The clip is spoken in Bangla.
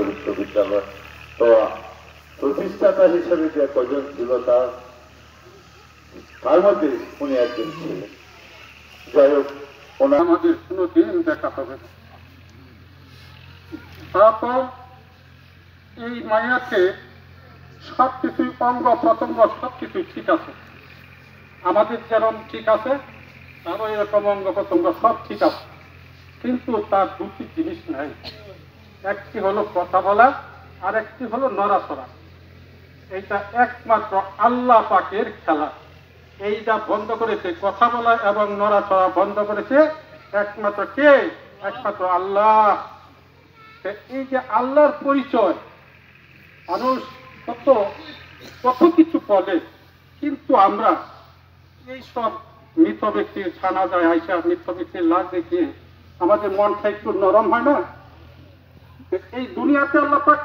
বিশ্ববিদ্যালয়। তো প্রতিষ্ঠাতা হিসেবে যে কজন ছিল তার মধ্যে উনি একজন ছিলেন। যাই হোক, ওনার আমাদের কোনোদিন দেখা হবে না। তারপর এই মায়াতে সবকিছুই অঙ্গ প্রত্যঙ্গ সবকিছুই ঠিক আছে, আমাদের যেরকম ঠিক আছে তারও এরকম অঙ্গ প্রত্যঙ্গ সব ঠিক আছে, কিন্তু তার দুটি জিনিস নাই। একটি হলো কথা বলা, আর একটি হলো নড়াচড়া। এইটা একমাত্র আল্লাহ পাকের খেলা। এইটা বন্ধ করেছে, কথা বলা এবং নড়াচড়া বন্ধ করেছে একমাত্র কে? একমাত্র আল্লাহ। এই যে আল্লাহর পরিচয়, মানুষ কত কত কিছু বলে, কিন্তু আমরা এই সব মৃত ব্যক্তির ছানা যায় আইসা মৃত ব্যক্তির লাশ দেখিয়ে আমাদের মনটা একটু নরম হয় না? এই দুনিয়াতে আল্লাহ পাক